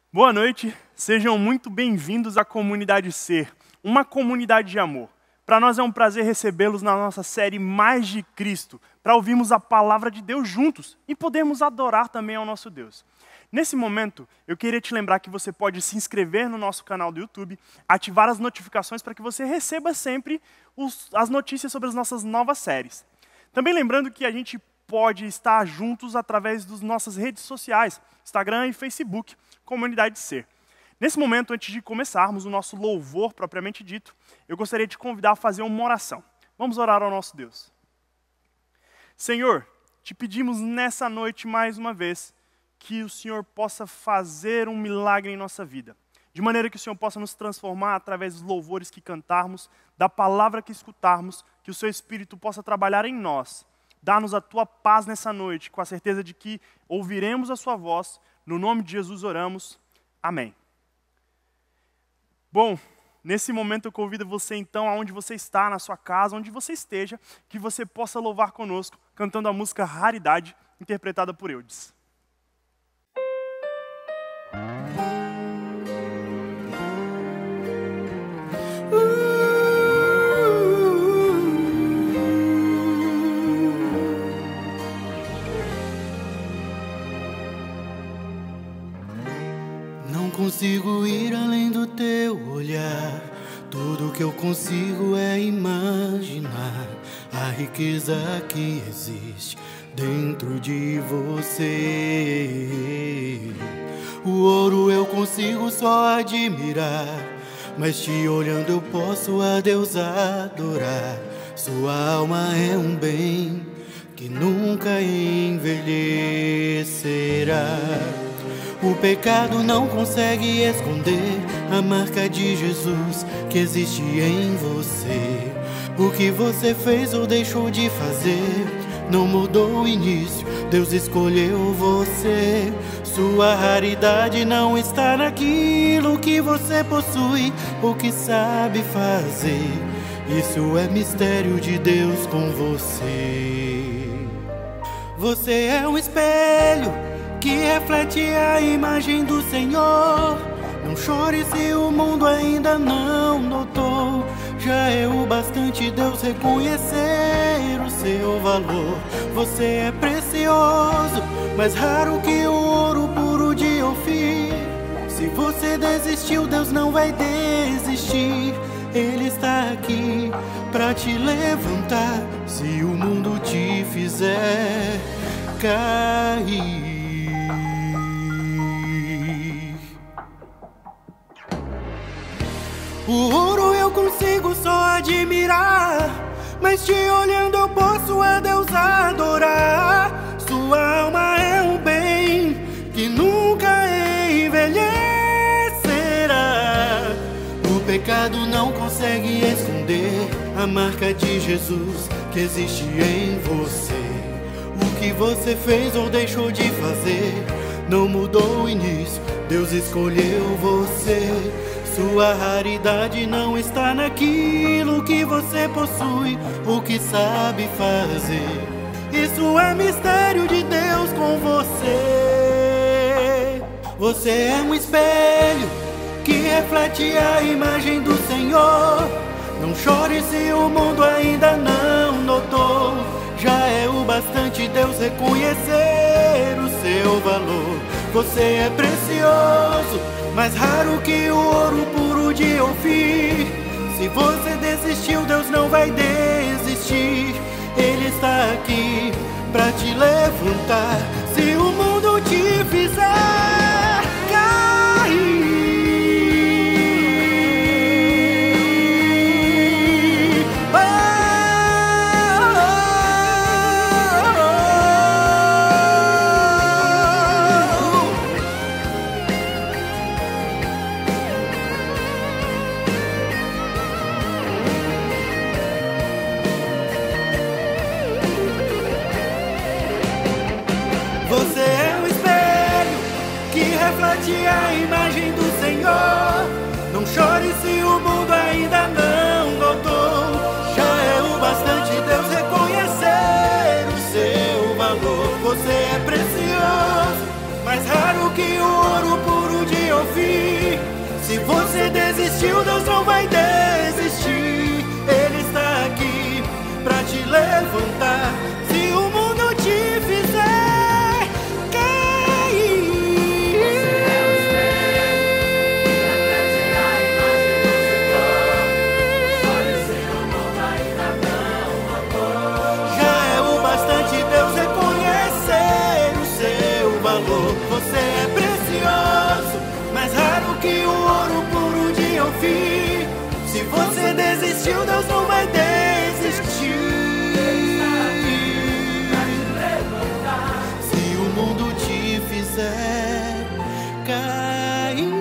Boa noite, sejam muito bem-vindos à Comunidade Ser, uma comunidade de amor. Para nós é um prazer recebê-los na nossa série Mais de Cristo, para ouvirmos a palavra de Deus juntos e podermos adorar também ao nosso Deus. Nesse momento, eu queria te lembrar que você pode se inscrever no nosso canal do YouTube, ativar as notificações para que você receba sempre as notícias sobre as nossas novas séries. Também lembrando que a gente pode estar juntos através das nossas redes sociais, Instagram e Facebook, Comunidade Ser. Nesse momento, antes de começarmos o nosso louvor propriamente dito, eu gostaria de te convidar a fazer uma oração. Vamos orar ao nosso Deus. Senhor, te pedimos nessa noite mais uma vez que o Senhor possa fazer um milagre em nossa vida. De maneira que o Senhor possa nos transformar através dos louvores que cantarmos, da palavra que escutarmos, que o Seu Espírito possa trabalhar em nós. Dá-nos a Tua paz nessa noite, com a certeza de que ouviremos a Sua voz. No nome de Jesus oramos. Amém. Bom, nesse momento eu convido você então, aonde você está, na sua casa, onde você esteja, que você possa louvar conosco, cantando a música Raridade, interpretada por Eudes. Não consigo ir além do teu olhar. Tudo que eu consigo é imaginar a riqueza que existe dentro de você. O ouro eu consigo só admirar, mas te olhando eu posso a Deus adorar. Sua alma é um bem que nunca envelhecerá. O pecado não consegue esconder a marca de Jesus que existe em você. O que você fez ou deixou de fazer não mudou o início, Deus escolheu você. Sua raridade não está naquilo que você possui ou que sabe fazer. Isso é mistério de Deus com você. Você é um espelho que reflete a imagem do Senhor. Não chore se o mundo ainda não notou. Já é o bastante Deus reconhecer o seu valor. Você é precioso, mais raro que o ouro puro de Ofir. Se você desistiu, Deus não vai desistir. Ele está aqui pra te levantar se o mundo te fizer cair. O ouro eu consigo só admirar, mas te olhando eu posso a Deus adorar. Sua alma é um bem que nunca envelhecerá. O pecado não consegue esconder a marca de Jesus que existe em você. O que você fez ou deixou de fazer não mudou o início, Deus escolheu você. Sua raridade não está naquilo que você possui, o que sabe fazer. Isso é mistério de Deus com você. Você é um espelho que reflete a imagem do Senhor. Não chore se o mundo ainda não notou. Já é o bastante Deus reconhecer o seu valor. Você é precioso, mais raro que o ouro puro de Ofir. Se você desistiu, Deus não vai desistir. Ele está aqui pra te levantar se o mundo te fizer cair. Você é um espelho que reflete a imagem do Senhor. Não chore se o mundo ainda não notou. Já é o bastante Deus reconhecer o seu valor. Você é precioso, mais raro que o ouro puro de Ofir. Se você desistiu, Deus não vai desistir. Ele está aqui pra te levantar. Se o mundo te fizer cair, já é o bastante Deus reconhecer o seu valor. Você é precioso, mais raro que o ouro puro de Ofir. Se você desistiu, Deus não vai desistir. Se o mundo te fizer cair,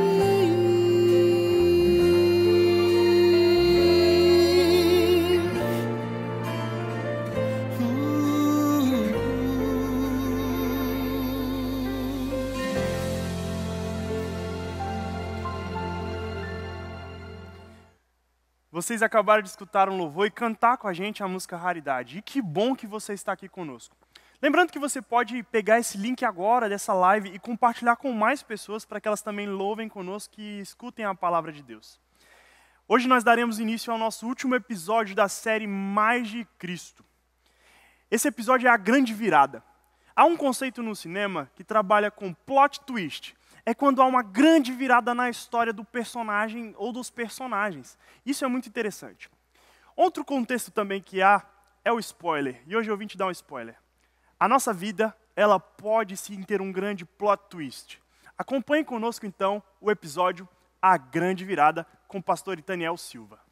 Vocês acabaram de escutar um louvor e cantar com a gente a música Raridade. E que bom que você está aqui conosco. Lembrando que você pode pegar esse link agora dessa live e compartilhar com mais pessoas para que elas também louvem conosco e escutem a palavra de Deus. Hoje nós daremos início ao nosso último episódio da série Mais de Cristo. Esse episódio é a grande virada. Há um conceito no cinema que trabalha com plot twist. É quando há uma grande virada na história do personagem ou dos personagens. Isso é muito interessante. Outro contexto também que há é o spoiler. E hoje eu vim te dar um spoiler. A nossa vida, ela pode sim ter um grande plot twist. Acompanhe conosco então o episódio A Grande Virada com o pastor Itaniel Silva.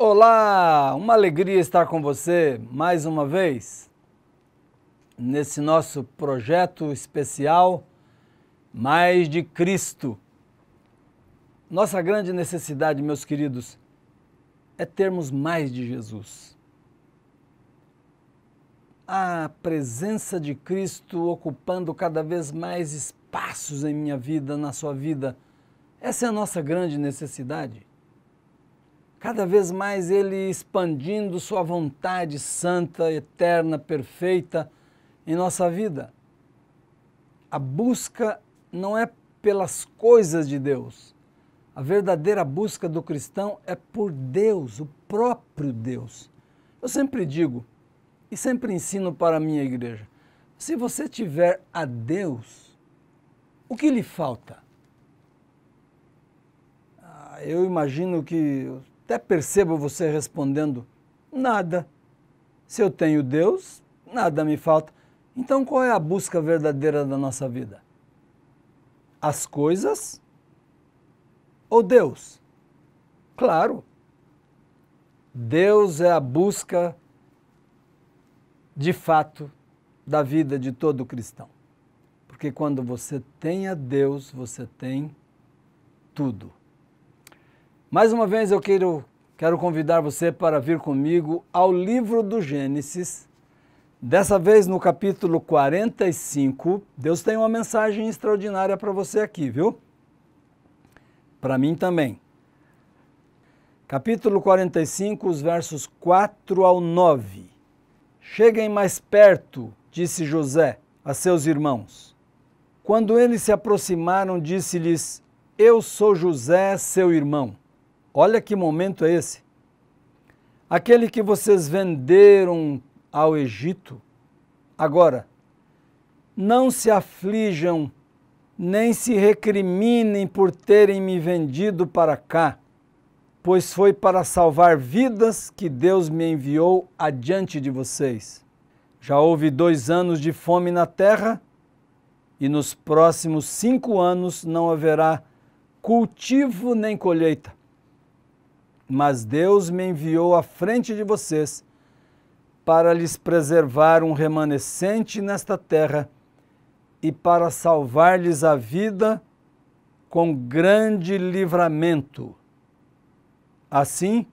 Olá, uma alegria estar com você mais uma vez nesse nosso projeto especial Mais de Cristo. Nossa grande necessidade, meus queridos, é termos mais de Jesus. A presença de Cristo ocupando cada vez mais espaços em minha vida, na sua vida, essa é a nossa grande necessidade. Cada vez mais Ele expandindo sua vontade santa, eterna, perfeita em nossa vida. A busca não é pelas coisas de Deus. A verdadeira busca do cristão é por Deus, o próprio Deus. Eu sempre digo e sempre ensino para a minha igreja, se você tiver a Deus, o que lhe falta? Eu imagino que... até percebo você respondendo, nada. Se eu tenho Deus, nada me falta. Então qual é a busca verdadeira da nossa vida? As coisas ou Deus? Claro, Deus é a busca de fato da vida de todo cristão. Porque quando você tem a Deus, você tem tudo. Mais uma vez eu quero convidar você para vir comigo ao livro do Gênesis. Dessa vez no capítulo 45, Deus tem uma mensagem extraordinária para você aqui, viu? Para mim também. Capítulo 45, os versos 4 ao 9. Cheguem mais perto, disse José a seus irmãos. Quando eles se aproximaram, disse-lhes, eu sou José, seu irmão. Olha que momento é esse. Aquele que vocês venderam ao Egito. Agora, não se aflijam, nem se recriminem por terem me vendido para cá, pois foi para salvar vidas que Deus me enviou adiante de vocês. Já houve 2 anos de fome na terra, e nos próximos 5 anos não haverá cultivo nem colheita. Mas Deus me enviou à frente de vocês para lhes preservar um remanescente nesta terra e para salvar-lhes a vida com grande livramento. Assim,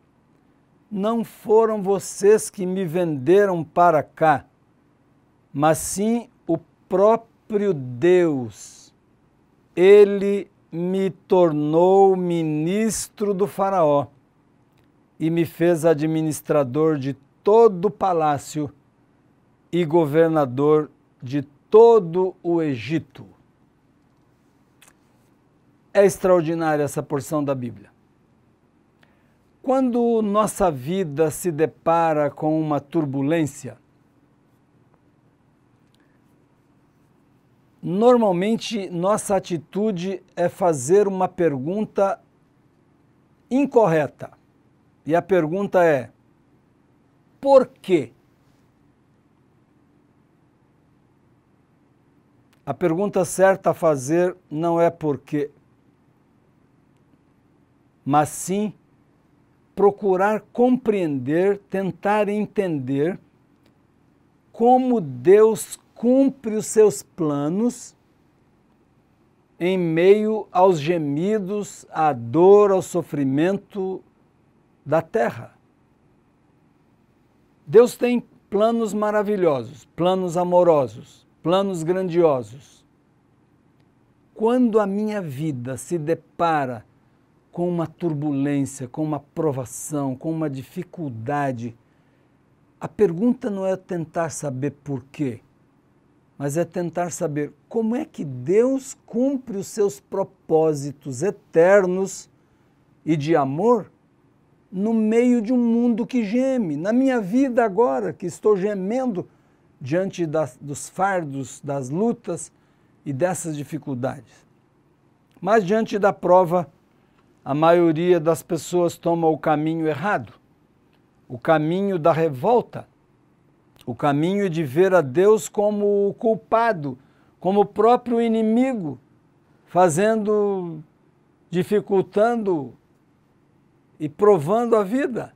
não foram vocês que me venderam para cá, mas sim o próprio Deus. Ele me tornou ministro do Faraó e me fez administrador de todo o palácio e governador de todo o Egito. É extraordinária essa porção da Bíblia. Quando nossa vida se depara com uma turbulência, normalmente nossa atitude é fazer uma pergunta incorreta. E a pergunta é: por quê? A pergunta certa a fazer não é por quê, mas sim procurar compreender, tentar entender como Deus cumpre os seus planos em meio aos gemidos, à dor, ao sofrimento da terra. Deus tem planos maravilhosos, planos amorosos, planos grandiosos. Quando a minha vida se depara com uma turbulência, com uma provação, com uma dificuldade, a pergunta não é tentar saber por quê, mas é tentar saber como é que Deus cumpre os seus propósitos eternos e de amor no meio de um mundo que geme. Na minha vida agora, que estou gemendo diante dos fardos, das lutas e dessas dificuldades. Mas diante da prova, a maioria das pessoas toma o caminho errado, o caminho da revolta, o caminho de ver a Deus como o culpado, como o próprio inimigo, dificultando e provando a vida.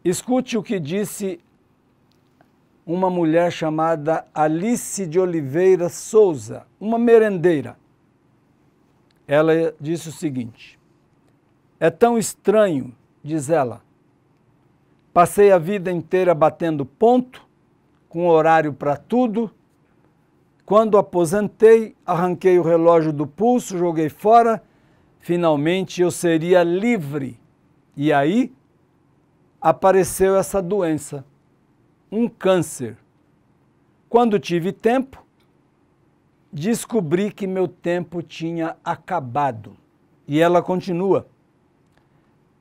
Escute o que disse uma mulher chamada Alice de Oliveira Souza, uma merendeira. Ela disse o seguinte: é tão estranho, diz ela, passei a vida inteira batendo ponto, com horário para tudo. Quando aposentei, arranquei o relógio do pulso, joguei fora, finalmente eu seria livre. E aí apareceu essa doença, um câncer. Quando tive tempo, descobri que meu tempo tinha acabado. E ela continua: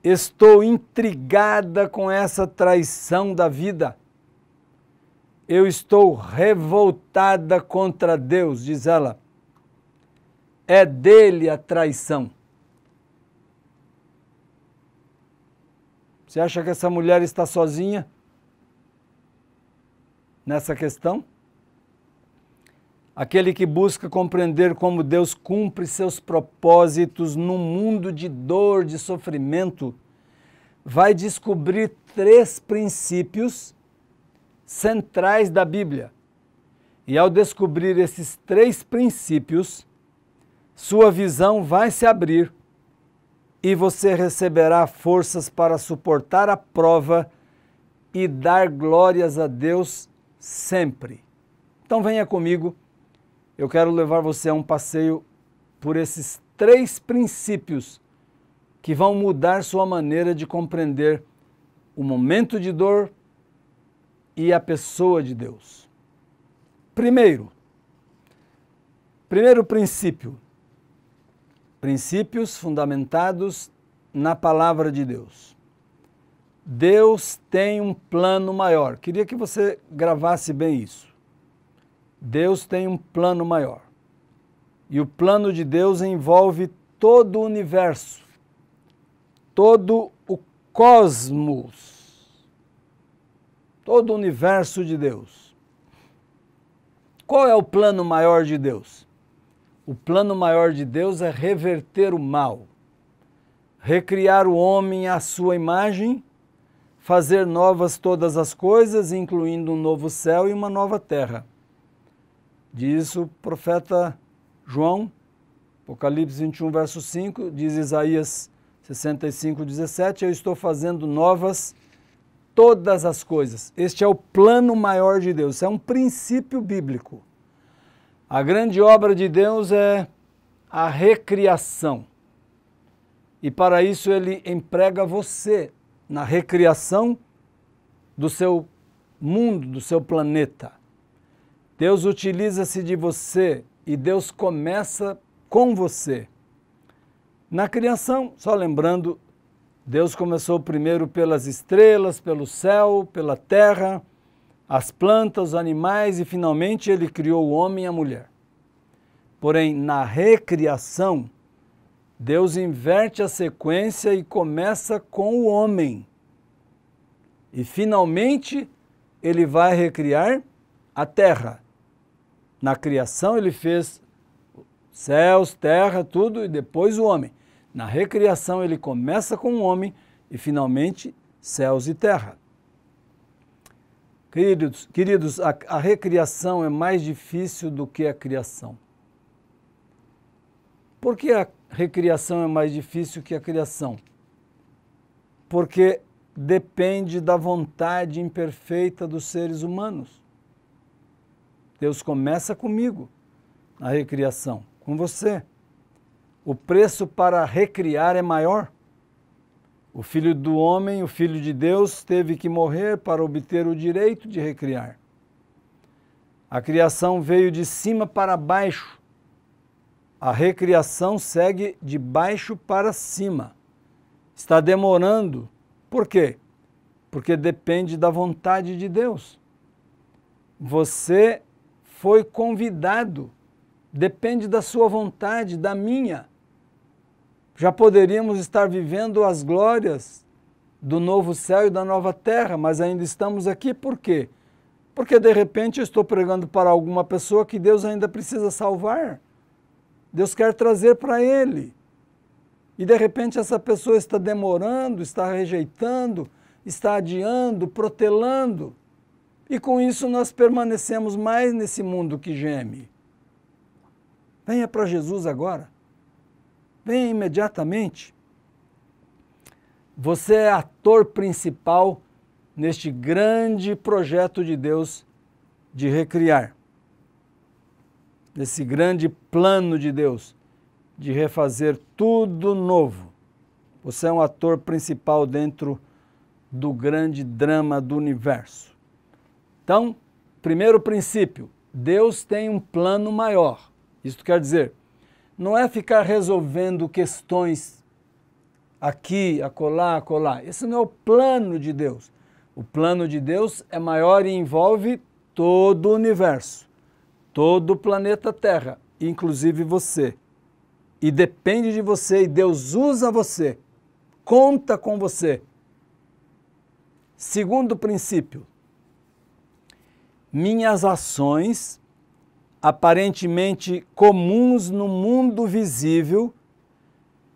estou intrigada com essa traição da vida. Eu estou revoltada contra Deus, diz ela. É dele a traição. Você acha que essa mulher está sozinha nessa questão? Aquele que busca compreender como Deus cumpre seus propósitos num mundo de dor, de sofrimento, vai descobrir 3 princípios centrais da Bíblia. E ao descobrir esses 3 princípios, sua visão vai se abrir e você receberá forças para suportar a prova e dar glórias a Deus sempre. Então venha comigo. Eu quero levar você a um passeio por esses 3 princípios que vão mudar sua maneira de compreender o momento de dor e a pessoa de Deus. Primeiro princípio, princípios fundamentados na palavra de Deus. Deus tem um plano maior. Queria que você gravasse bem isso. Deus tem um plano maior. E o plano de Deus envolve todo o universo, todo o cosmos, todo o universo de Deus. Qual é o plano maior de Deus? O plano maior de Deus é reverter o mal, recriar o homem à sua imagem, fazer novas todas as coisas, incluindo um novo céu e uma nova terra. Diz o profeta João, Apocalipse 21, verso 5, diz Isaías 65, 17, eu estou fazendo novas todas as coisas. Este é o plano maior de Deus, é um princípio bíblico. A grande obra de Deus é a recriação. E para isso ele emprega você na recriação do seu mundo, do seu planeta. Deus utiliza-se de você e Deus começa com você. Na criação, só lembrando, Deus começou primeiro pelas estrelas, pelo céu, pela terra, as plantas, os animais e finalmente ele criou o homem e a mulher. Porém, na recriação, Deus inverte a sequência e começa com o homem. E finalmente ele vai recriar a terra. Na criação ele fez céus, terra, tudo e depois o homem. Na recriação ele começa com o homem e finalmente céus e terra. Queridos, a recriação é mais difícil do que a criação. Por que a recriação é mais difícil que a criação? Porque depende da vontade imperfeita dos seres humanos. Deus começa comigo na recriação, com você. O preço para recriar é maior. O Filho do homem, o Filho de Deus, teve que morrer para obter o direito de recriar. A criação veio de cima para baixo. A recriação segue de baixo para cima. Está demorando. Por quê? Porque depende da vontade de Deus. Você foi convidado. Depende da sua vontade, da minha. Já poderíamos estar vivendo as glórias do novo céu e da nova terra, mas ainda estamos aqui por quê? Porque de repente eu estou pregando para alguma pessoa que Deus ainda precisa salvar. Deus quer trazer para ele. E de repente essa pessoa está demorando, está rejeitando, está adiando, protelando. E com isso nós permanecemos mais nesse mundo que geme. Venha para Jesus agora. Venha imediatamente. Você é ator principal neste grande projeto de Deus de recriar. Nesse grande plano de Deus de refazer tudo novo. Você é um ator principal dentro do grande drama do universo. Então, primeiro princípio, Deus tem um plano maior. Isso quer dizer, não é ficar resolvendo questões aqui, acolá, acolá. Esse não é o plano de Deus. O plano de Deus é maior e envolve todo o universo, todo o planeta Terra, inclusive você. E depende de você e Deus usa você, conta com você. Segundo princípio, minhas ações, aparentemente comuns no mundo visível,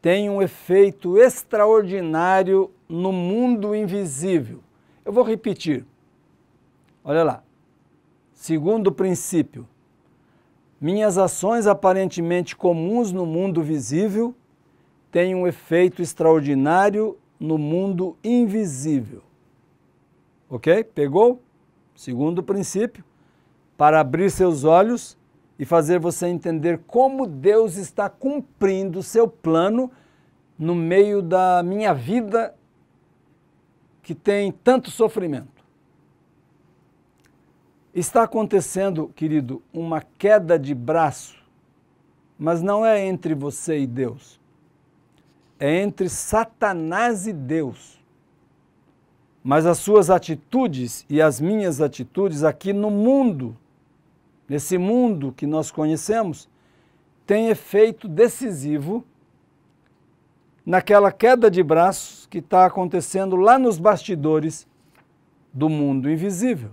têm um efeito extraordinário no mundo invisível. Eu vou repetir. Olha lá. Segundo princípio, minhas ações aparentemente comuns no mundo visível têm um efeito extraordinário no mundo invisível. Ok? Pegou? Segundo princípio, para abrir seus olhos e fazer você entender como Deus está cumprindo o seu plano no meio da minha vida que tem tanto sofrimento. Está acontecendo, querido, uma queda de braço, mas não é entre você e Deus. É entre Satanás e Deus. Mas as suas atitudes e as minhas atitudes aqui no mundo, nesse mundo que nós conhecemos, têm efeito decisivo naquela queda de braços que está acontecendo lá nos bastidores do mundo invisível.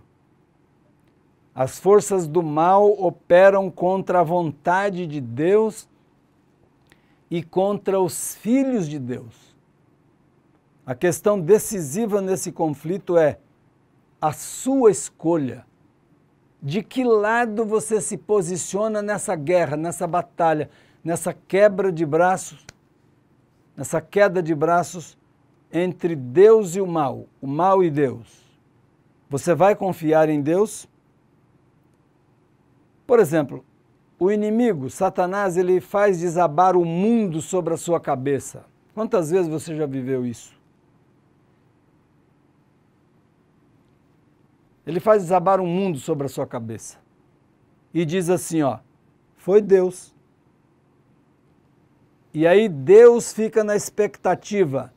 As forças do mal operam contra a vontade de Deus e contra os filhos de Deus. A questão decisiva nesse conflito é a sua escolha. De que lado você se posiciona nessa guerra, nessa batalha, nessa quebra de braços, nessa queda de braços entre Deus e o mal e Deus? Você vai confiar em Deus? Por exemplo, o inimigo, Satanás, ele faz desabar o mundo sobre a sua cabeça. Quantas vezes você já viveu isso? Ele faz desabar um mundo sobre a sua cabeça. E diz assim, ó, foi Deus. E aí Deus fica na expectativa.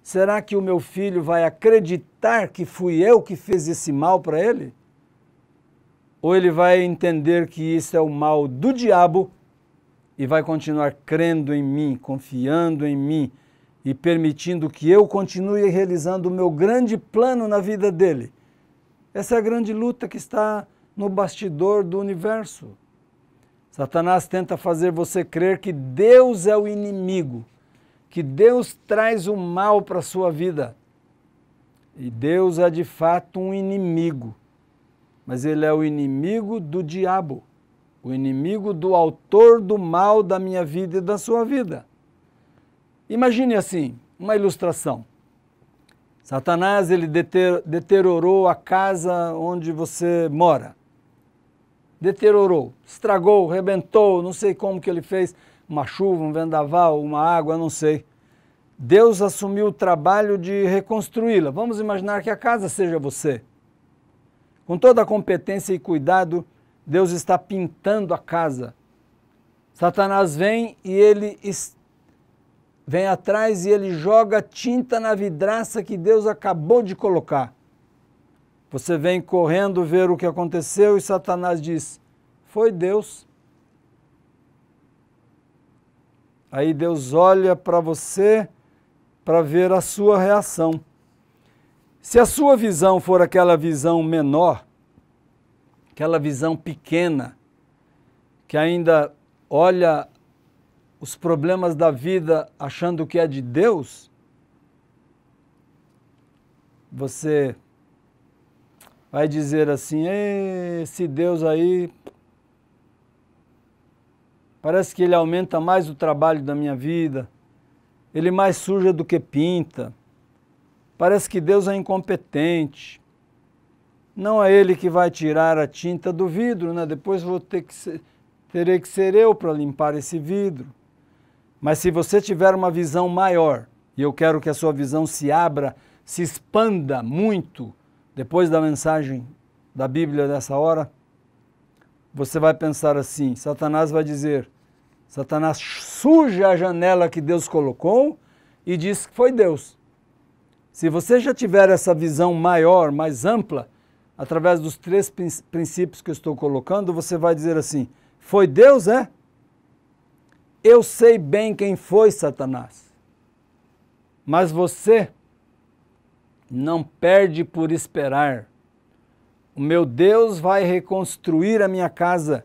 Será que o meu filho vai acreditar que fui eu que fiz esse mal para ele? Ou ele vai entender que isso é o mal do diabo e vai continuar crendo em mim, confiando em mim e permitindo que eu continue realizando o meu grande plano na vida dele? Essa é a grande luta que está no bastidor do universo. Satanás tenta fazer você crer que Deus é o inimigo, que Deus traz o mal para a sua vida. E Deus é de fato um inimigo, mas ele é o inimigo do diabo, o inimigo do autor do mal da minha vida e da sua vida. Imagine assim, uma ilustração. Satanás, ele deteriorou a casa onde você mora. Deteriorou, estragou, rebentou, não sei como que ele fez, uma chuva, um vendaval, uma água, não sei. Deus assumiu o trabalho de reconstruí-la. Vamos imaginar que a casa seja você. Com toda a competência e cuidado, Deus está pintando a casa. Satanás vem e ele vem atrás e ele joga tinta na vidraça que Deus acabou de colocar. Você vem correndo ver o que aconteceu e Satanás diz, foi Deus. Aí Deus olha para você para ver a sua reação. Se a sua visão for aquela visão menor, aquela visão pequena, que ainda olha os problemas da vida achando que é de Deus, você vai dizer assim, esse Deus aí, parece que ele aumenta mais o trabalho da minha vida, ele mais suja do que pinta, parece que Deus é incompetente, não é ele que vai tirar a tinta do vidro, né? Depois terei que ser eu para limpar esse vidro. Mas se você tiver uma visão maior, e eu quero que a sua visão se abra, se expanda muito, depois da mensagem da Bíblia dessa hora, você vai pensar assim, Satanás vai dizer, Satanás suja a janela que Deus colocou e diz que foi Deus. Se você já tiver essa visão maior, mais ampla, através dos 3 princípios que eu estou colocando, você vai dizer assim, foi Deus, é? Eu sei bem quem foi Satanás, mas você não perde por esperar. O meu Deus vai reconstruir a minha casa.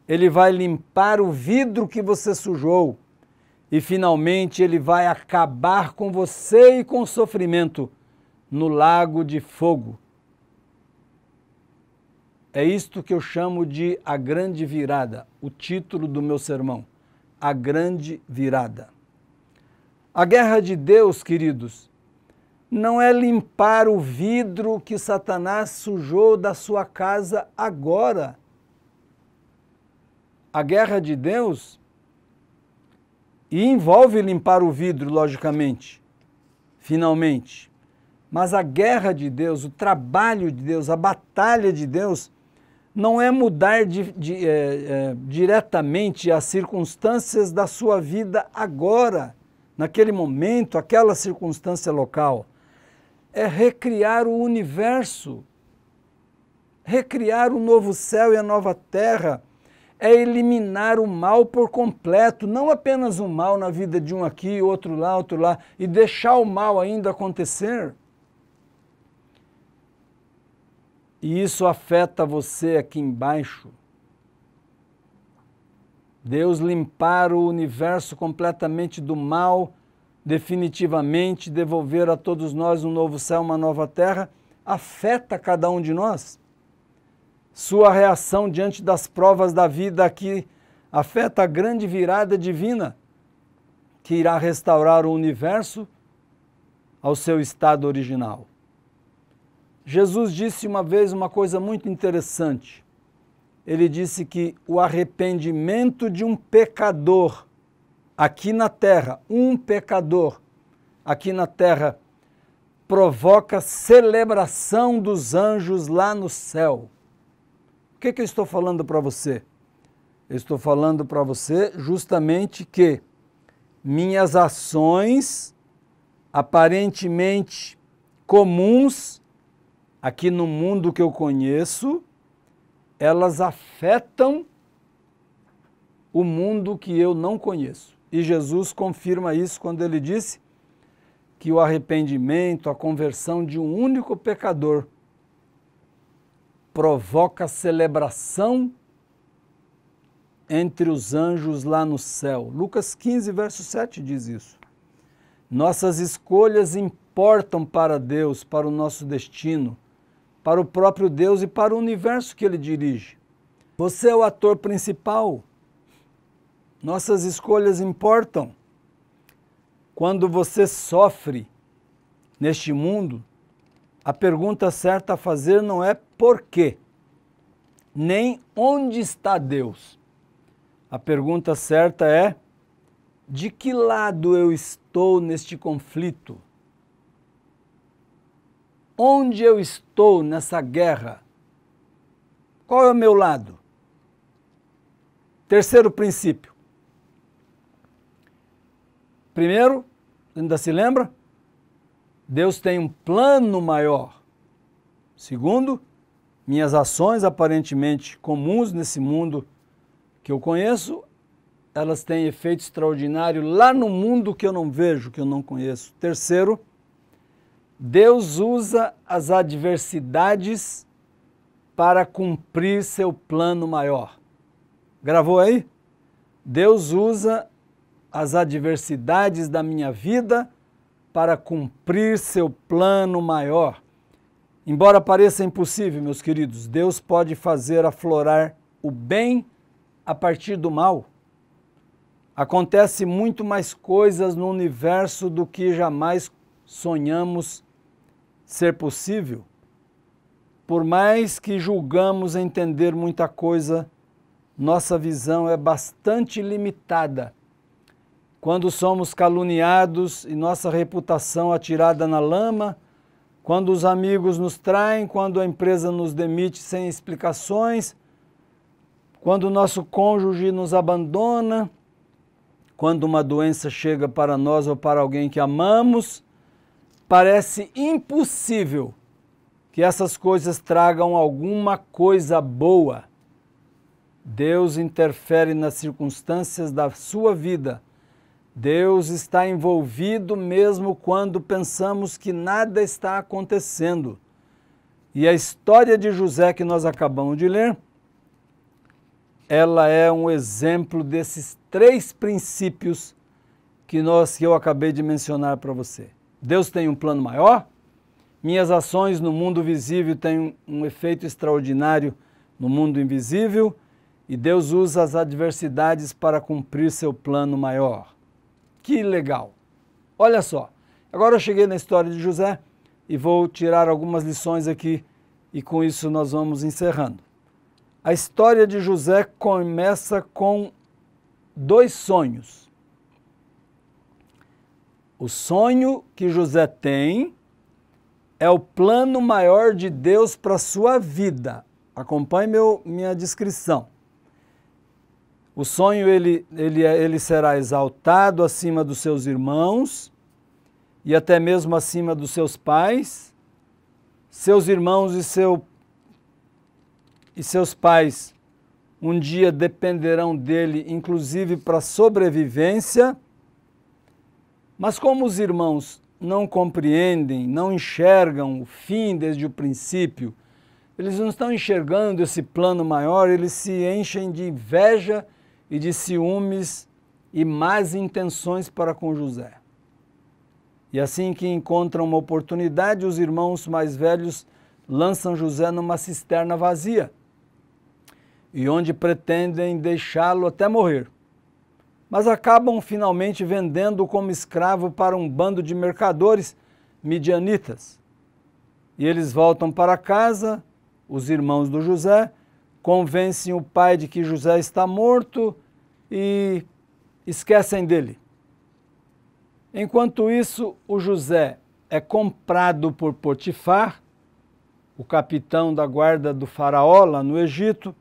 Ele vai limpar o vidro que você sujou. E finalmente ele vai acabar com você e com o sofrimento no lago de fogo. É isto que eu chamo de a grande virada, o título do meu sermão. A grande virada. A guerra de Deus, queridos, não é limpar o vidro que Satanás sujou da sua casa agora. A guerra de Deus e envolve limpar o vidro, logicamente, finalmente. Mas a guerra de Deus, o trabalho de Deus, a batalha de Deus, não é mudar diretamente as circunstâncias da sua vida agora, naquele momento, aquela circunstância local. É recriar o universo, recriar o novo céu e a nova terra, é eliminar o mal por completo, não apenas o mal na vida de um aqui, outro lá, e deixar o mal ainda acontecer. E isso afeta você aqui embaixo. Deus limpar o universo completamente do mal, definitivamente devolver a todos nós um novo céu, uma nova terra, afeta cada um de nós. Sua reação diante das provas da vida aqui afeta a grande virada divina que irá restaurar o universo ao seu estado original. Jesus disse uma vez uma coisa muito interessante. Ele disse que o arrependimento de um pecador aqui na terra, um pecador aqui na terra provoca celebração dos anjos lá no céu. O que eu estou falando para você? Eu estou falando para você justamente que minhas ações aparentemente comuns aqui no mundo que eu conheço, elas afetam o mundo que eu não conheço. E Jesus confirma isso quando ele disse que o arrependimento, a conversão de um único pecador provoca celebração entre os anjos lá no céu. Lucas 15, verso 7 diz isso. Nossas escolhas importam para Deus, para o nosso destino, para o próprio Deus e para o universo que Ele dirige. Você é o ator principal. Nossas escolhas importam. Quando você sofre neste mundo, a pergunta certa a fazer não é por quê, nem onde está Deus. A pergunta certa é: de que lado eu estou neste conflito? Onde eu estou nessa guerra? Qual é o meu lado? Terceiro princípio. Primeiro, ainda se lembra? Deus tem um plano maior. Segundo, minhas ações aparentemente comuns nesse mundo que eu conheço, elas têm efeito extraordinário lá no mundo que eu não vejo, que eu não conheço. Terceiro, Deus usa as adversidades para cumprir seu plano maior. Gravou aí? Deus usa as adversidades da minha vida para cumprir seu plano maior. Embora pareça impossível, meus queridos, Deus pode fazer aflorar o bem a partir do mal. Acontece muito mais coisas no universo do que jamais sonhamos ser possível. Por mais que julgamos entender muita coisa, nossa visão é bastante limitada. Quando somos caluniados e nossa reputação atirada na lama, quando os amigos nos traem, quando a empresa nos demite sem explicações, quando o nosso cônjuge nos abandona, quando uma doença chega para nós ou para alguém que amamos, parece impossível que essas coisas tragam alguma coisa boa. Deus interfere nas circunstâncias da sua vida. Deus está envolvido mesmo quando pensamos que nada está acontecendo. E a história de José que nós acabamos de ler, ela é um exemplo desses três princípios que eu acabei de mencionar para você. Deus tem um plano maior, minhas ações no mundo visível têm um efeito extraordinário no mundo invisível, e Deus usa as adversidades para cumprir seu plano maior. Que legal! Olha só, agora eu cheguei na história de José e vou tirar algumas lições aqui e com isso nós vamos encerrando. A história de José começa com dois sonhos. O sonho que José tem é o plano maior de Deus para a sua vida. Acompanhe minha descrição. O sonho ele será exaltado acima dos seus irmãos e até mesmo acima dos seus pais. Seus irmãos e seus pais um dia dependerão dele, inclusive para sobrevivência. Mas como os irmãos não compreendem, não enxergam o fim desde o princípio, eles não estão enxergando esse plano maior, eles se enchem de inveja e de ciúmes e más intenções para com José. E assim que encontram uma oportunidade, os irmãos mais velhos lançam José numa cisterna vazia, e onde pretendem deixá-lo até morrer. Mas acabam finalmente vendendo-o como escravo para um bando de mercadores midianitas. E eles voltam para casa, os irmãos do José, convencem o pai de que José está morto e esquecem dele. Enquanto isso, o José é comprado por Potifar, o capitão da guarda do faraó lá no Egito.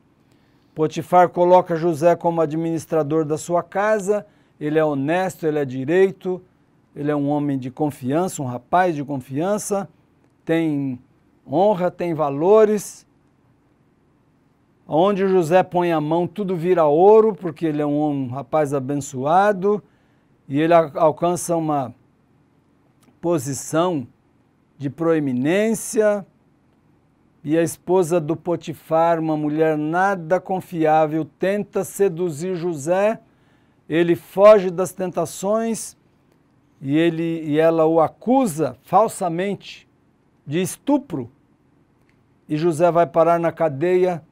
Potifar coloca José como administrador da sua casa, ele é honesto, ele é direito, ele é um homem de confiança, um rapaz de confiança, tem honra, tem valores. Onde José põe a mão, tudo vira ouro, porque ele é um rapaz abençoado e ele alcança uma posição de proeminência. E a esposa do Potifar, uma mulher nada confiável, tenta seduzir José, ele foge das tentações e ela o acusa falsamente de estupro. E José vai parar na cadeia,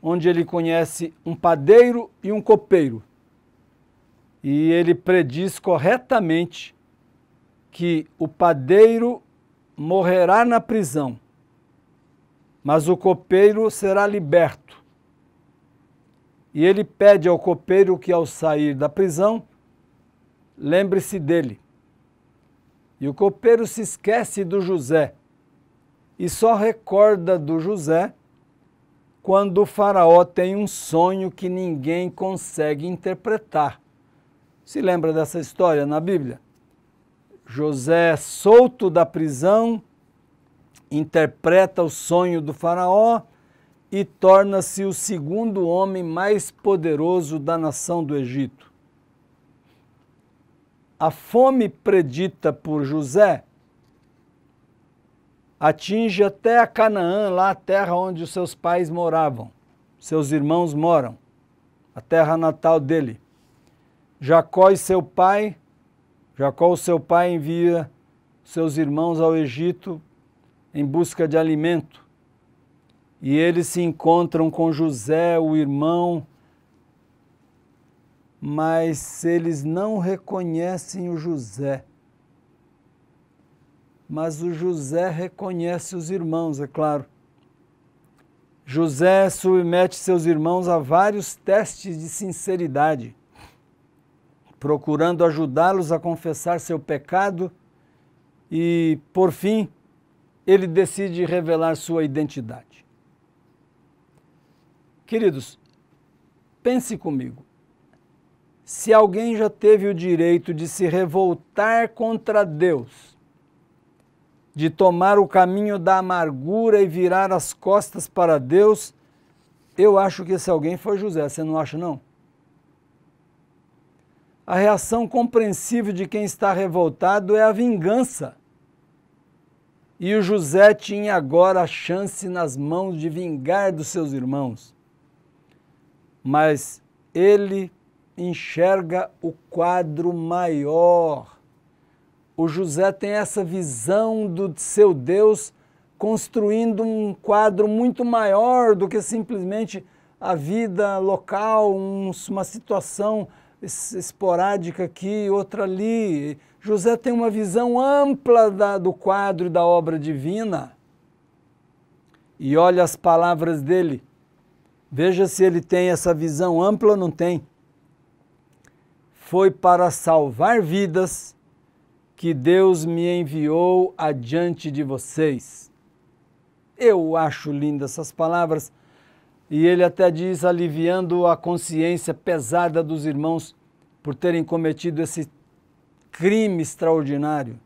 onde ele conhece um padeiro e um copeiro. E ele prediz corretamente que o padeiro morrerá na prisão, mas o copeiro será liberto. E ele pede ao copeiro que, ao sair da prisão, lembre-se dele. E o copeiro se esquece do José e só recorda do José quando o faraó tem um sonho que ninguém consegue interpretar. Se lembra dessa história na Bíblia? José, solto da prisão, interpreta o sonho do faraó e torna-se o segundo homem mais poderoso da nação do Egito. A fome predita por José atinge até a Canaã, lá a terra onde os seus pais moravam, seus irmãos moram, a terra natal dele. Jacó, o seu pai, envia seus irmãos ao Egito em busca de alimento. E eles se encontram com José, o irmão, mas eles não reconhecem o José. Mas o José reconhece os irmãos, é claro. José submete seus irmãos a vários testes de sinceridade, procurando ajudá-los a confessar seu pecado e, por fim, ele decide revelar sua identidade. Queridos, pense comigo. Se alguém já teve o direito de se revoltar contra Deus, de tomar o caminho da amargura e virar as costas para Deus, eu acho que esse alguém foi José, você não acha não? A reação compreensível de quem está revoltado é a vingança. E o José tinha agora a chance nas mãos de vingar dos seus irmãos. Mas ele enxerga o quadro maior. O José tem essa visão do seu Deus construindo um quadro muito maior do que simplesmente a vida local, uma situação esporádica aqui, outra ali. José tem uma visão ampla do quadro e da obra divina. E olha as palavras dele. Veja se ele tem essa visão ampla ou não tem. Foi para salvar vidas que Deus me enviou adiante de vocês. Eu acho lindas essas palavras. E ele até diz, aliviando a consciência pesada dos irmãos por terem cometido esse crime extraordinário.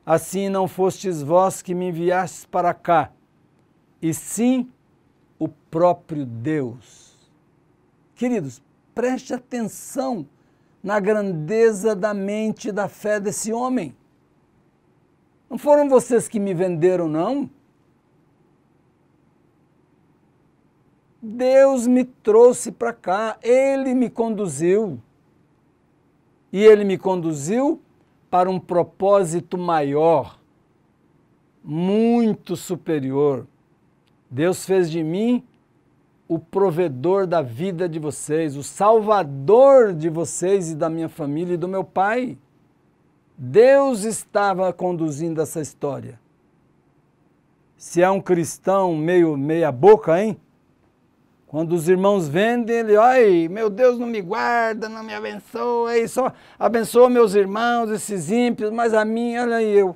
Assim não fostes vós que me enviastes para cá, e sim o próprio Deus. Queridos, preste atenção na grandeza da mente e da fé desse homem. Não foram vocês que me venderam, não? Deus me trouxe para cá, Ele me conduziu. E Ele me conduziu para um propósito maior, muito superior. Deus fez de mim o provedor da vida de vocês, o salvador de vocês e da minha família e do meu pai. Deus estava conduzindo essa história. Se é um cristão meia boca, hein? Quando os irmãos vendem, ele, ai, meu Deus, não me guarda, não me abençoa, aí só abençoa meus irmãos, esses ímpios, mas a mim, olha aí eu.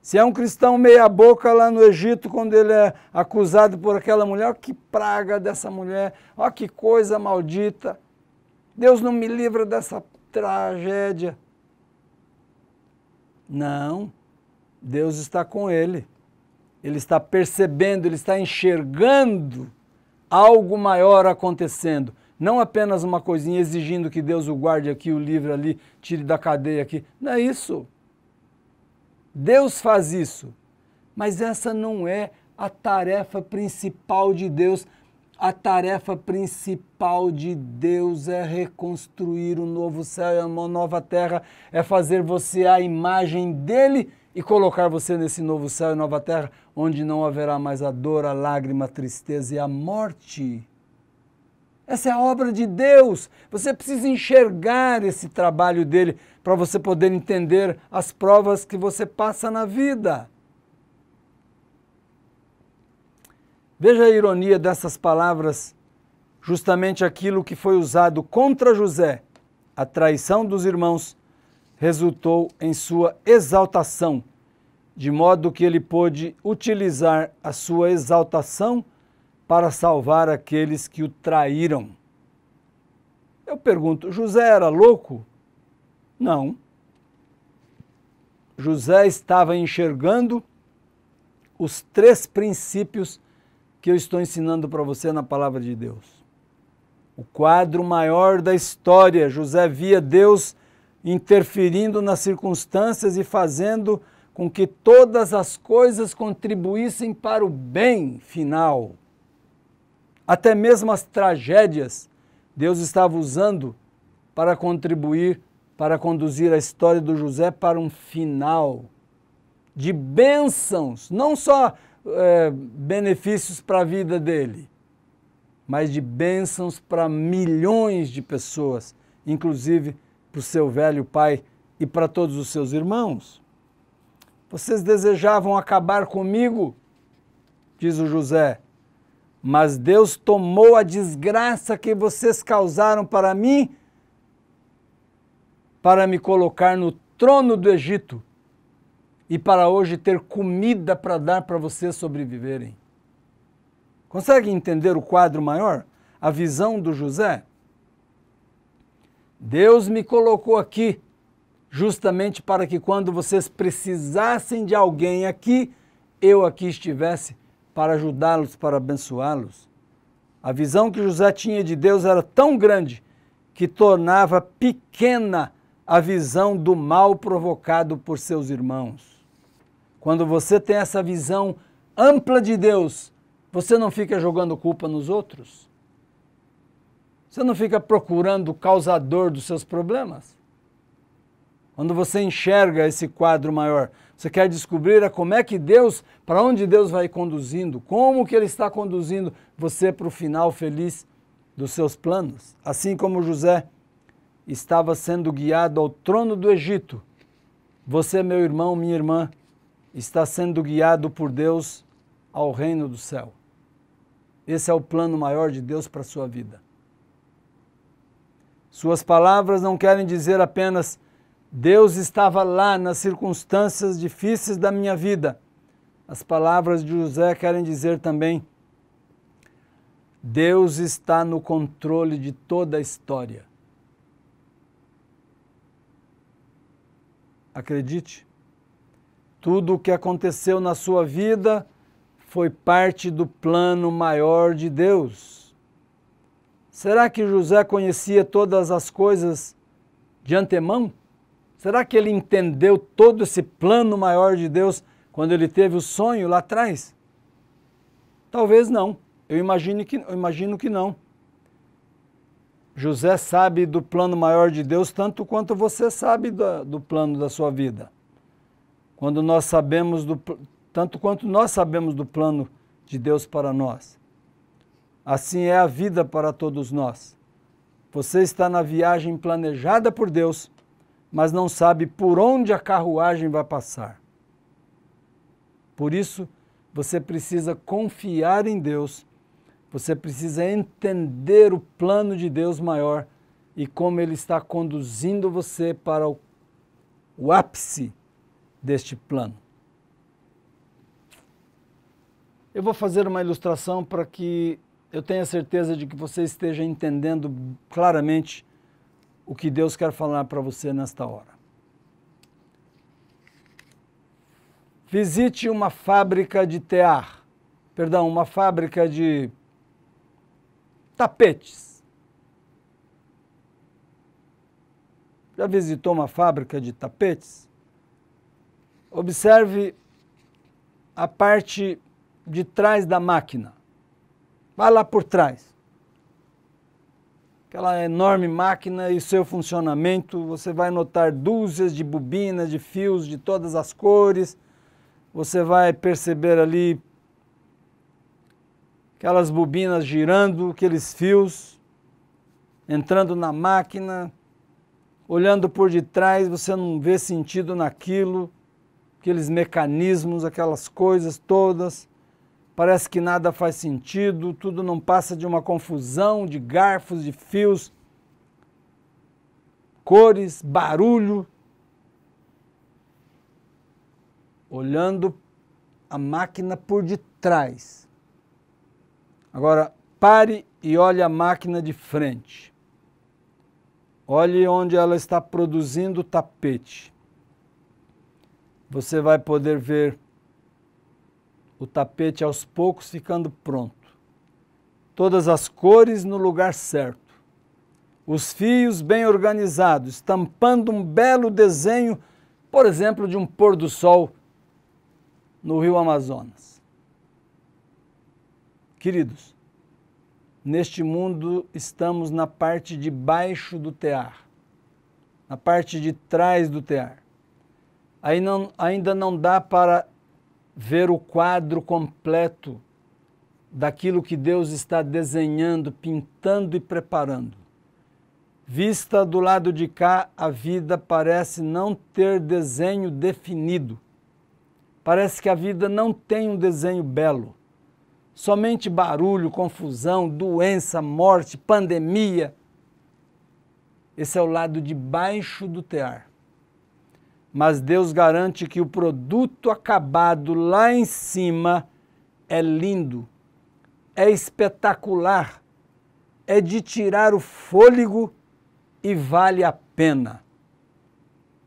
Se é um cristão meia boca lá no Egito, quando ele é acusado por aquela mulher, olha que praga dessa mulher, olha que coisa maldita. Deus não me livra dessa tragédia. Não, Deus está com ele. Ele está percebendo, ele está enxergando algo maior acontecendo. Não apenas uma coisinha exigindo que Deus o guarde aqui, o livre ali, tire da cadeia aqui. Não é isso. Deus faz isso. Mas essa não é a tarefa principal de Deus. A tarefa principal de Deus é reconstruir um novo céu e uma nova terra, é fazer você a imagem dele e colocar você nesse novo céu e nova terra, onde não haverá mais a dor, a lágrima, a tristeza e a morte. Essa é a obra de Deus. Você precisa enxergar esse trabalho dele para você poder entender as provas que você passa na vida. Veja a ironia dessas palavras, justamente aquilo que foi usado contra José, a traição dos irmãos, resultou em sua exaltação, de modo que ele pôde utilizar a sua exaltação para salvar aqueles que o traíram. Eu pergunto, José era louco? Não. José estava enxergando os 3 princípios que eu estou ensinando para você na palavra de Deus. O quadro maior da história, José via Deus interferindo nas circunstâncias e fazendo com que todas as coisas contribuíssem para o bem final. Até mesmo as tragédias, Deus estava usando para contribuir, para conduzir a história do José para um final de bênçãos, não só benefícios para a vida dele, mas de bênçãos para milhões de pessoas, inclusive para o seu velho pai e para todos os seus irmãos. Vocês desejavam acabar comigo, diz o José, mas Deus tomou a desgraça que vocês causaram para mim, para me colocar no trono do Egito e para hoje ter comida para dar para vocês sobreviverem. Consegue entender o quadro maior? A visão do José? Deus me colocou aqui justamente para que quando vocês precisassem de alguém aqui, eu aqui estivesse para ajudá-los, para abençoá-los. A visão que José tinha de Deus era tão grande que tornava pequena a visão do mal provocado por seus irmãos. Quando você tem essa visão ampla de Deus, você não fica jogando culpa nos outros. Você não fica procurando o causador dos seus problemas. Quando você enxerga esse quadro maior, você quer descobrir como é que Deus, para onde Deus vai conduzindo, como que Ele está conduzindo você para o final feliz dos seus planos. Assim como José estava sendo guiado ao trono do Egito, você, meu irmão, minha irmã, está sendo guiado por Deus ao reino do céu. Esse é o plano maior de Deus para a sua vida. Suas palavras não querem dizer apenas Deus estava lá nas circunstâncias difíceis da minha vida. As palavras de José querem dizer também Deus está no controle de toda a história. Acredite, tudo o que aconteceu na sua vida foi parte do plano maior de Deus. Será que José conhecia todas as coisas de antemão? Será que ele entendeu todo esse plano maior de Deus quando ele teve o sonho lá atrás? Talvez não. Eu imagino que não. José sabe do plano maior de Deus tanto quanto você sabe do plano da sua vida. Tanto quanto nós sabemos do plano de Deus para nós. Assim é a vida para todos nós. Você está na viagem planejada por Deus, mas não sabe por onde a carruagem vai passar. Por isso, você precisa confiar em Deus Você precisa entender o plano de Deus maior e como Ele está conduzindo você para o ápice deste plano. Eu vou fazer uma ilustração para que eu tenha certeza de que você esteja entendendo claramente o que Deus quer falar para você nesta hora. Visite uma fábrica de uma fábrica de tapetes. Já visitou uma fábrica de tapetes? Observe a parte de trás da máquina. Vai lá por trás. Aquela enorme máquina e seu funcionamento, você vai notar dúzias de bobinas, de fios de todas as cores. Você vai perceber ali aquelas bobinas girando, aqueles fios entrando na máquina. Olhando por detrás, você não vê sentido naquilo, aqueles mecanismos, aquelas coisas todas. Parece que nada faz sentido, tudo não passa de uma confusão de garfos, de fios, cores, barulho. Olhando a máquina por detrás. Agora, pare e olhe a máquina de frente. Olhe onde ela está produzindo o tapete. Você vai poder ver o tapete aos poucos ficando pronto. Todas as cores no lugar certo. Os fios bem organizados, estampando um belo desenho, por exemplo, de um pôr do sol no Rio Amazonas. Queridos, neste mundo estamos na parte de baixo do tear, na parte de trás do tear. Ainda não dá para ver o quadro completo daquilo que Deus está desenhando, pintando e preparando. Vista do lado de cá, a vida parece não ter desenho definido. Parece que a vida não tem um desenho belo. Somente barulho, confusão, doença, morte, pandemia. Esse é o lado de baixo do tear. Mas Deus garante que o produto acabado lá em cima é lindo, é espetacular, é de tirar o fôlego e vale a pena.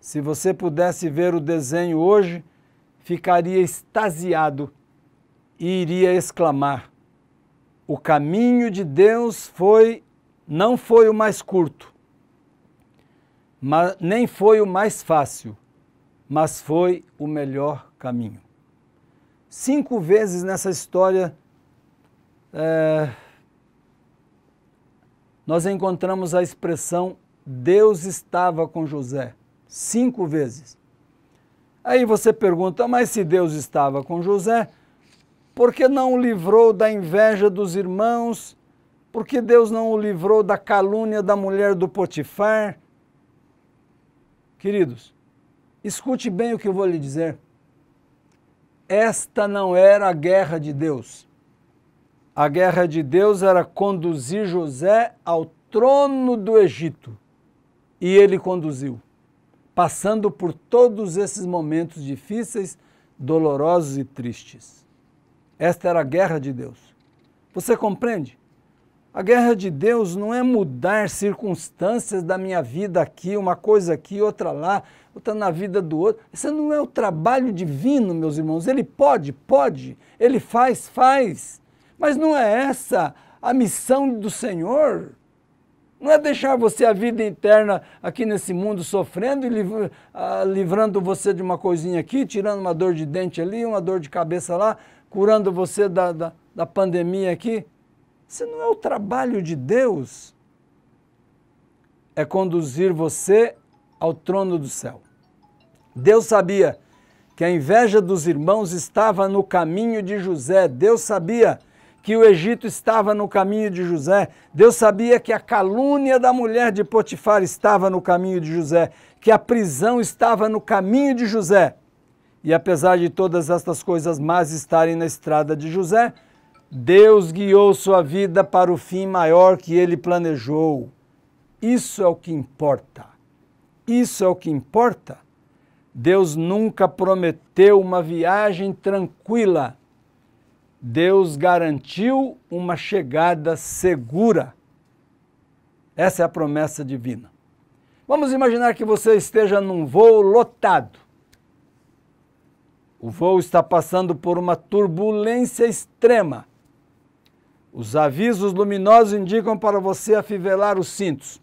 Se você pudesse ver o desenho hoje, ficaria extasiado e iria exclamar: o caminho de Deus não foi o mais curto, nem foi o mais fácil, mas foi o melhor caminho. 5 vezes nessa história nós encontramos a expressão Deus estava com José. 5 vezes. Aí você pergunta, mas se Deus estava com José, por que não o livrou da inveja dos irmãos? Por que Deus não o livrou da calúnia da mulher do Potifar? Queridos, escute bem o que eu vou lhe dizer. Esta não era a guerra de Deus. A guerra de Deus era conduzir José ao trono do Egito. E ele conduziu, passando por todos esses momentos difíceis, dolorosos e tristes. Esta era a guerra de Deus. Você compreende? A guerra de Deus não é mudar circunstâncias da minha vida aqui, uma coisa aqui, outra lá, outra na vida do outro. Esse não é o trabalho divino, meus irmãos. Ele pode, ele faz. Mas não é essa a missão do Senhor. Não é deixar você a vida interna aqui nesse mundo sofrendo e livrando você de uma coisinha aqui, tirando uma dor de dente ali, uma dor de cabeça lá, curando você da pandemia aqui. Isso não é o trabalho de Deus. É conduzir você ao trono do céu. Deus sabia que a inveja dos irmãos estava no caminho de José. Deus sabia que o Egito estava no caminho de José. Deus sabia que a calúnia da mulher de Potifar estava no caminho de José, que a prisão estava no caminho de José. E apesar de todas estas coisas más estarem na estrada de José, Deus guiou sua vida para o fim maior que Ele planejou. Isso é o que importa. Isso é o que importa. Deus nunca prometeu uma viagem tranquila. Deus garantiu uma chegada segura. Essa é a promessa divina. Vamos imaginar que você esteja num voo lotado. O voo está passando por uma turbulência extrema. Os avisos luminosos indicam para você afivelar os cintos.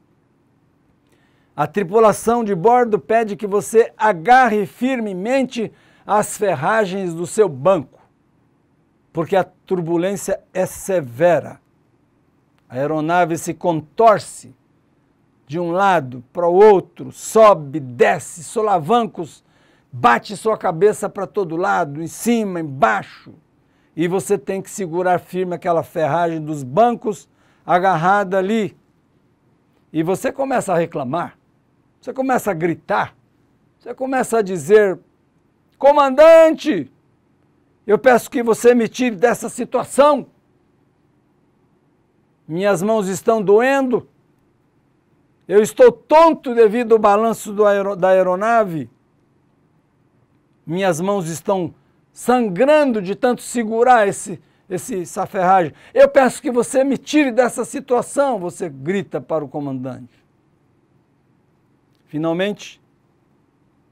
A tripulação de bordo pede que você agarre firmemente as ferragens do seu banco, porque a turbulência é severa. A aeronave se contorce de um lado para o outro, sobe, desce, solavancos, bate sua cabeça para todo lado, em cima, embaixo. E você tem que segurar firme aquela ferragem dos bancos agarrada ali. E você começa a reclamar, você começa a gritar, você começa a dizer: comandante, eu peço que você me tire dessa situação. Minhas mãos estão doendo. Eu estou tonto devido ao balanço da aeronave. Minhas mãos estão sangrando de tanto segurar essa ferragem. Eu peço que você me tire dessa situação, você grita para o comandante. Finalmente,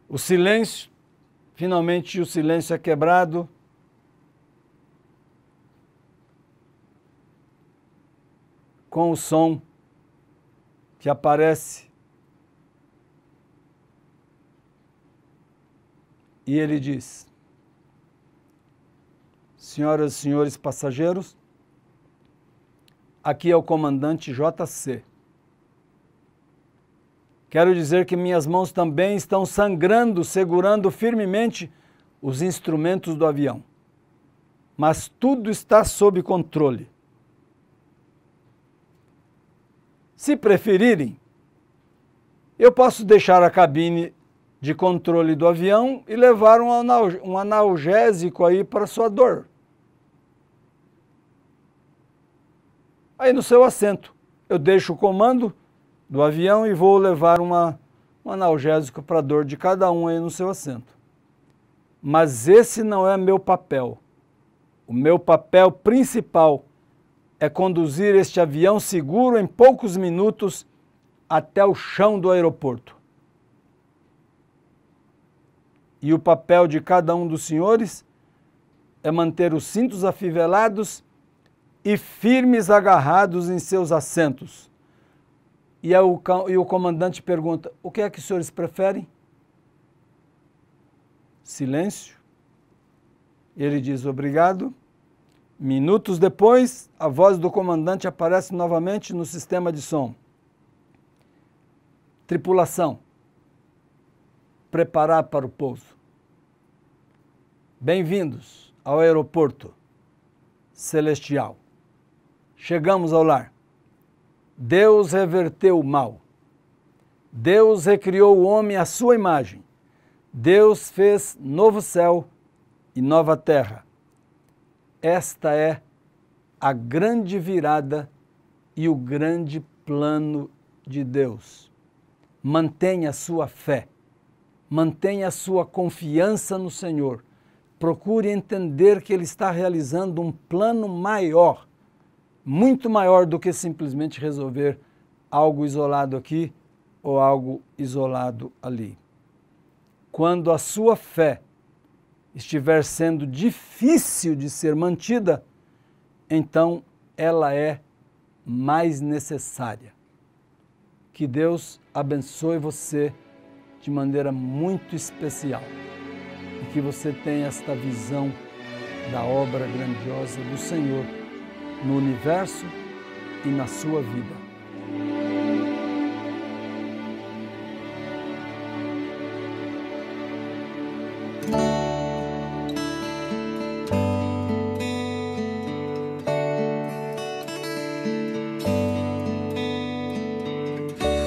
o silêncio é quebrado. Com o som que aparece. E ele diz: senhoras e senhores passageiros, aqui é o comandante JC. Quero dizer que minhas mãos também estão sangrando, segurando firmemente os instrumentos do avião. Mas tudo está sob controle. Se preferirem, eu posso deixar a cabine de controle do avião e levar um analgésico aí para sua dor. Aí no seu assento, eu deixo o comando do avião e vou levar um analgésico para a dor de cada um aí no seu assento. Mas esse não é meu papel. O meu papel principal é conduzir este avião seguro em poucos minutos até o chão do aeroporto. E o papel de cada um dos senhores é manter os cintos afivelados e firmes agarrados em seus assentos. E o comandante pergunta: o que é que os senhores preferem? Silêncio. Ele diz: obrigado. Minutos depois, a voz do comandante aparece novamente no sistema de som. Tripulação, preparar para o pouso. Bem-vindos ao aeroporto celestial. Chegamos ao lar. Deus reverteu o mal. Deus recriou o homem à sua imagem. Deus fez novo céu e nova terra. Esta é a grande virada e o grande plano de Deus. Mantenha a sua fé, mantenha a sua confiança no Senhor. Procure entender que Ele está realizando um plano maior, muito maior do que simplesmente resolver algo isolado aqui ou algo isolado ali. Quando a sua fé estiver sendo difícil de ser mantida, então ela é mais necessária. Que Deus abençoe você de maneira muito especial e que você tenha esta visão da obra grandiosa do Senhor no universo e na sua vida.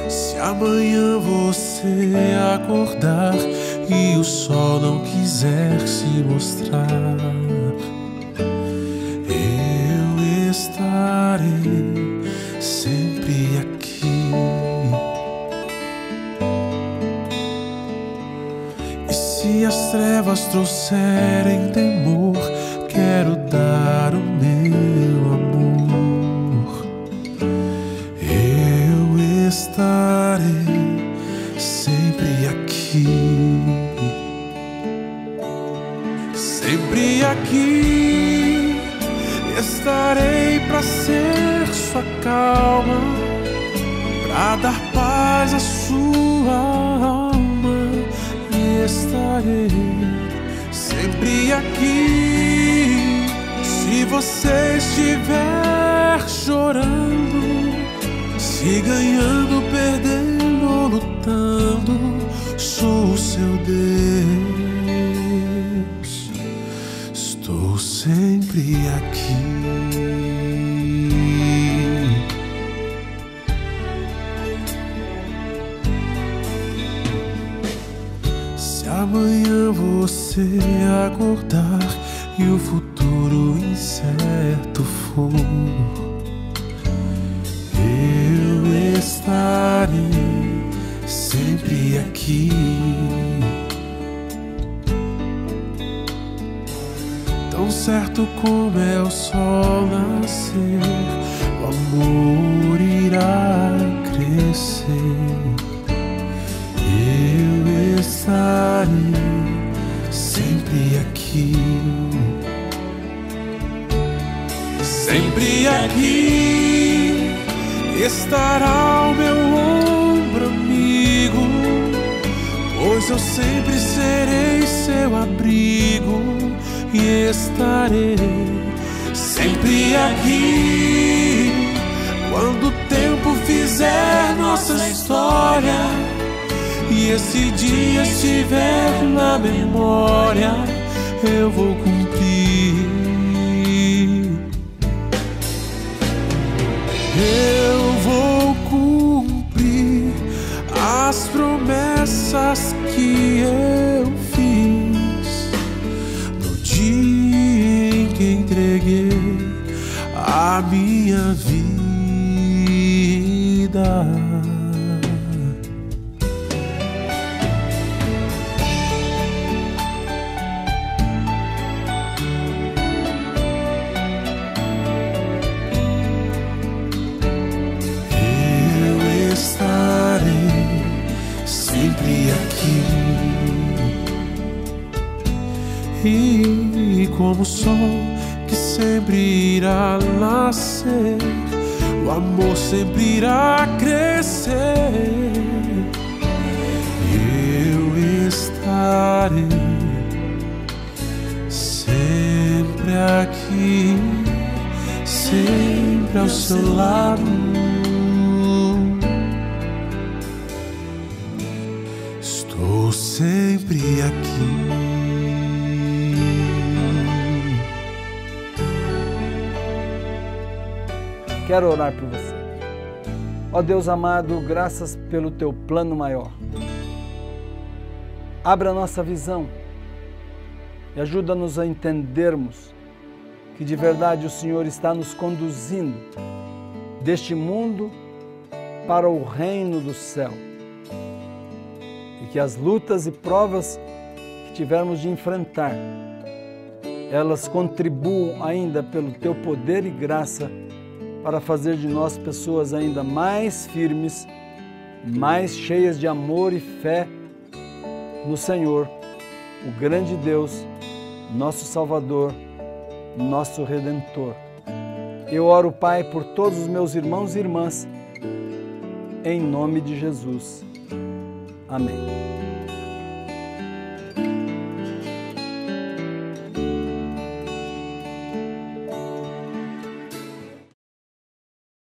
Se amanhã você acordar e o sol não quiser se mostrar, estarei sempre aqui. E se as trevas trouxerem temor, quero dar o meu amor. Eu estarei sempre aqui. Sempre aqui estarei pra ser sua calma, pra dar paz à sua alma. E estarei sempre aqui. Se você estiver chorando, se ganhando, perdendo ou lutando, sou o seu Deus. Estou sempre aqui. Se amanhã você acordar e o futuro incerto for, eu estarei sempre aqui. Tão certo como é o sol nascer, o amor irá crescer. Eu estarei sempre aqui. Sempre aqui estará o meu ombro amigo, pois eu sempre serei seu abrigo. E estarei sempre aqui quando o tempo fizer nossa história e esse dia estiver na memória, eu vou cumprir. Eu vou cumprir as promessas que eu fiz no dia em que entreguei a minha vida. E como o sol que sempre irá nascer, o amor sempre irá crescer. Eu estarei sempre aqui, sempre ao seu lado. Estou sempre aqui. Quero orar por você. Ó Deus amado, graças pelo teu plano maior. Abra a nossa visão e ajuda-nos a entendermos que de verdade o Senhor está nos conduzindo deste mundo para o reino do céu. E que as lutas e provas que tivermos de enfrentar, elas contribuam ainda pelo teu poder e graça para fazer de nós pessoas ainda mais firmes, mais cheias de amor e fé no Senhor, o grande Deus, nosso Salvador, nosso Redentor. Eu oro, Pai, por todos os meus irmãos e irmãs, em nome de Jesus. Amém.